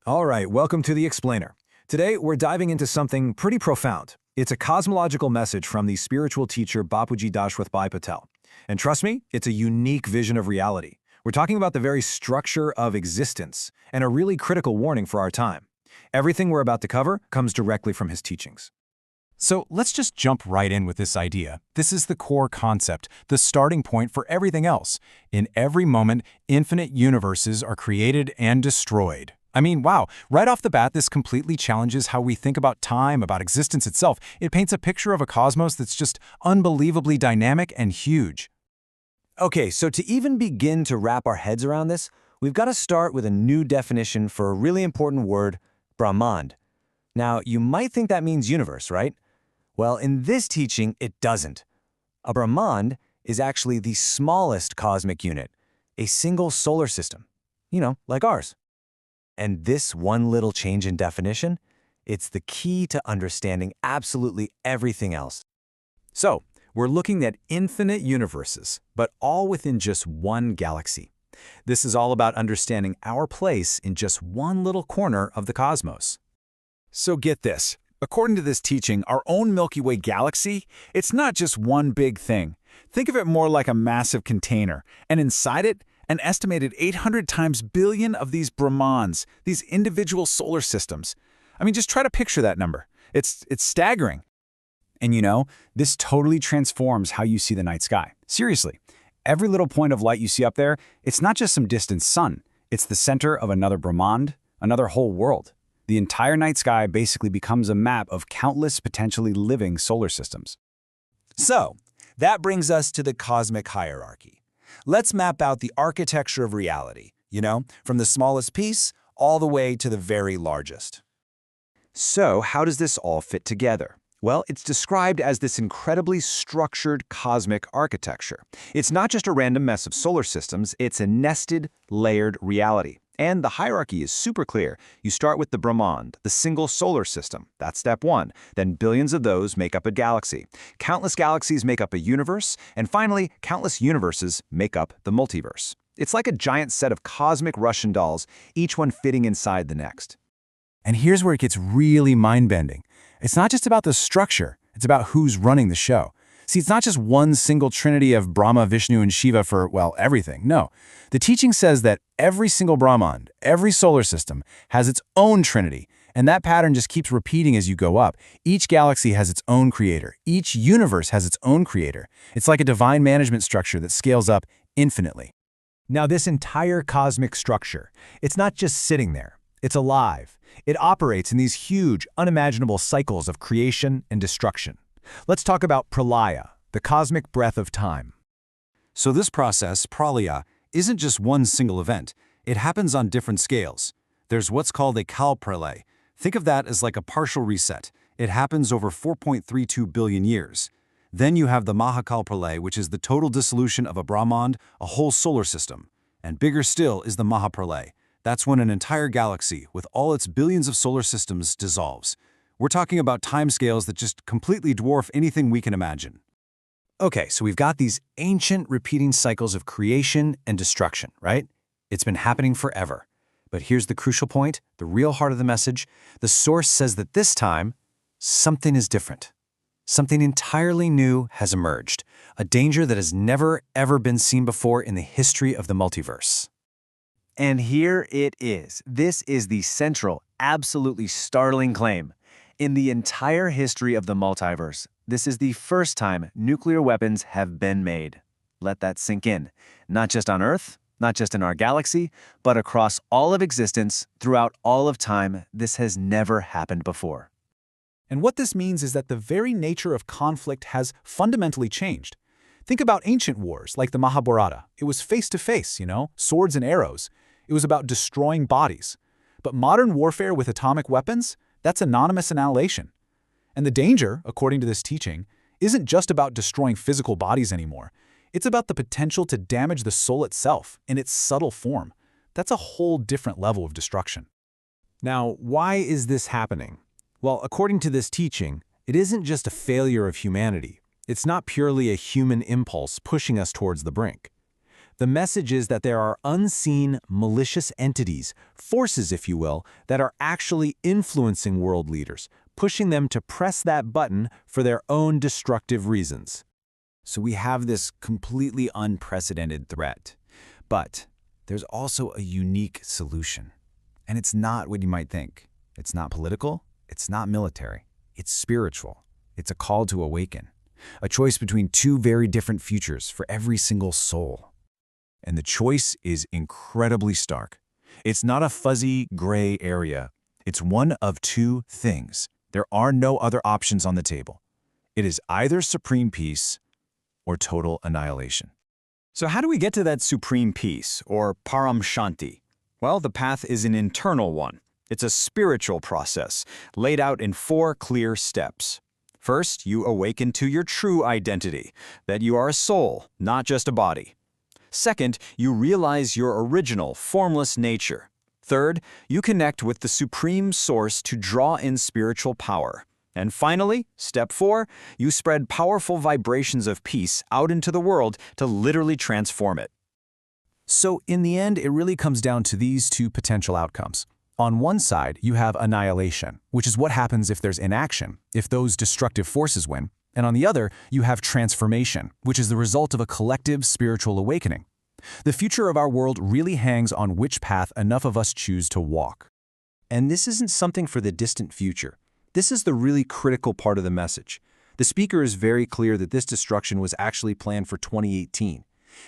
All right, welcome to The Explainer. Today, we're diving into something pretty profound. It's a cosmological message from the spiritual teacher Bapuji Dashrath Bhai Patel. And trust me, it's a unique vision of reality. We're talking about the very structure of existence and a really critical warning for our time. Everything we're about to cover comes directly from his teachings. So let's just jump right in with this idea. This is the core concept, the starting point for everything else. In every moment, infinite universes are created and destroyed. I mean, wow, right off the bat, this completely challenges how we think about time, about existence itself. It paints a picture of a cosmos that's just unbelievably dynamic and huge. Okay, so to even begin to wrap our heads around this, we've got to start with a new definition for a really important word, Brahmand. Now, you might think that means universe, right? Well, in this teaching, it doesn't. A Brahmand is actually the smallest cosmic unit, a single solar system, like ours. And this one little change in definition, it's the key to understanding absolutely everything else. So, we're looking at infinite universes, but all within just one galaxy. This is all about understanding our place in just one little corner of the cosmos. So get this. According to this teaching, our own Milky Way galaxy, it's not just one big thing. Think of it more like a massive container, and inside it, an estimated 800 times billion of these Brahmans, these individual solar systems. I mean, just try to picture that number. It's staggering. And this totally transforms how you see the night sky. Seriously, every little point of light you see up there, it's not just some distant sun. It's the center of another Brahmand, another whole world. The entire night sky basically becomes a map of countless potentially living solar systems. So, that brings us to the cosmic hierarchy. Let's map out the architecture of reality, from the smallest piece all the way to the very largest. So, how does this all fit together? Well, it's described as this incredibly structured cosmic architecture. It's not just a random mess of solar systems, it's a nested, layered reality. And the hierarchy is super clear. You start with the Brahmand, the single solar system. That's step one. Then billions of those make up a galaxy. Countless galaxies make up a universe. And finally, countless universes make up the multiverse. It's like a giant set of cosmic Russian dolls, each one fitting inside the next. And here's where it gets really mind-bending. It's not just about the structure, it's about who's running the show. See, it's not just one single trinity of Brahma, Vishnu, and Shiva for, well, everything. No. The teaching says that every single Brahmand, every solar system, has its own trinity, and that pattern just keeps repeating as you go up. Each galaxy has its own creator. Each universe has its own creator. It's like a divine management structure that scales up infinitely. Now, this entire cosmic structure, it's not just sitting there. It's alive. It operates in these huge, unimaginable cycles of creation and destruction. Let's talk about pralaya, the cosmic breath of time. So this process, pralaya, isn't just one single event. It happens on different scales. There's what's called a kalpralay. Think of that as like a partial reset. It happens over 4.32 billion years. Then you have the mahakalpralay, which is the total dissolution of a Brahmand, a whole solar system. And bigger still is the mahapralay. That's when an entire galaxy, with all its billions of solar systems, dissolves. We're talking about timescales that just completely dwarf anything we can imagine. Okay, so we've got these ancient repeating cycles of creation and destruction, right? It's been happening forever. But here's the crucial point, the real heart of the message. The source says that this time, something is different. Something entirely new has emerged, a danger that has never, ever been seen before in the history of the multiverse. And here it is. This is the central, absolutely startling claim. In the entire history of the multiverse, this is the first time nuclear weapons have been made. Let that sink in. Not just on Earth, not just in our galaxy, but across all of existence, throughout all of time, this has never happened before. And what this means is that the very nature of conflict has fundamentally changed. Think about ancient wars like the Mahabharata. It was face-to-face, swords and arrows. It was about destroying bodies. But modern warfare with atomic weapons? That's anonymous annihilation. And the danger, according to this teaching, isn't just about destroying physical bodies anymore. It's about the potential to damage the soul itself in its subtle form. That's a whole different level of destruction. Now, why is this happening? Well, according to this teaching, it isn't just a failure of humanity. It's not purely a human impulse pushing us towards the brink. The message is that there are unseen, malicious entities, forces if you will, that are actually influencing world leaders, pushing them to press that button for their own destructive reasons. So we have this completely unprecedented threat. But there's also a unique solution. And it's not what you might think. It's not political. It's not military. It's spiritual. It's a call to awaken. A choice between two very different futures for every single soul. And the choice is incredibly stark. It's not a fuzzy, gray area. It's one of two things. There are no other options on the table. It is either supreme peace or total annihilation. So how do we get to that supreme peace, or Param Shanti? Well, the path is an internal one. It's a spiritual process, laid out in 4 clear steps. First, you awaken to your true identity, that you are a soul, not just a body. Second, you realize your original, formless nature. Third, you connect with the Supreme Source to draw in spiritual power. And finally, step 4, you spread powerful vibrations of peace out into the world to literally transform it. So in the end, it really comes down to these two potential outcomes. On one side, you have annihilation, which is what happens if there's inaction, if those destructive forces win. And on the other, you have transformation, which is the result of a collective spiritual awakening. The future of our world really hangs on which path enough of us choose to walk. And this isn't something for the distant future. This is the really critical part of the message. The speaker is very clear that this destruction was actually planned for 2018.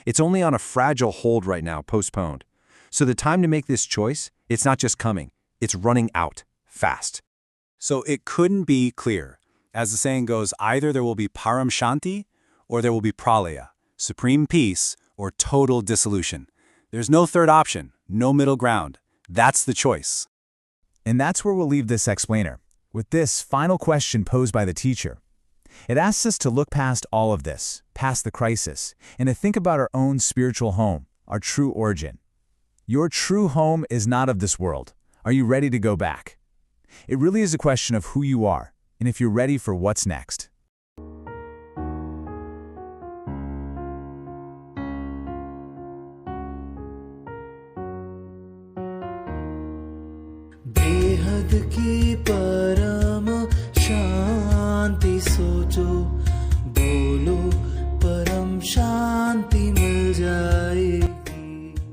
It's only on a fragile hold right now, postponed. So the time to make this choice, it's not just coming, it's running out, fast. So it couldn't be clearer. As the saying goes, either there will be Param Shanti or there will be Pralaya, supreme peace or total dissolution. There's no third option, no middle ground. That's the choice. And that's where we'll leave this explainer, with this final question posed by the teacher. It asks us to look past all of this, past the crisis, and to think about our own spiritual home, our true origin. Your true home is not of this world. Are you ready to go back? It really is a question of who you are, and if you're ready for what's next. बेहद की परम शांति सोचो बोलो परम शांति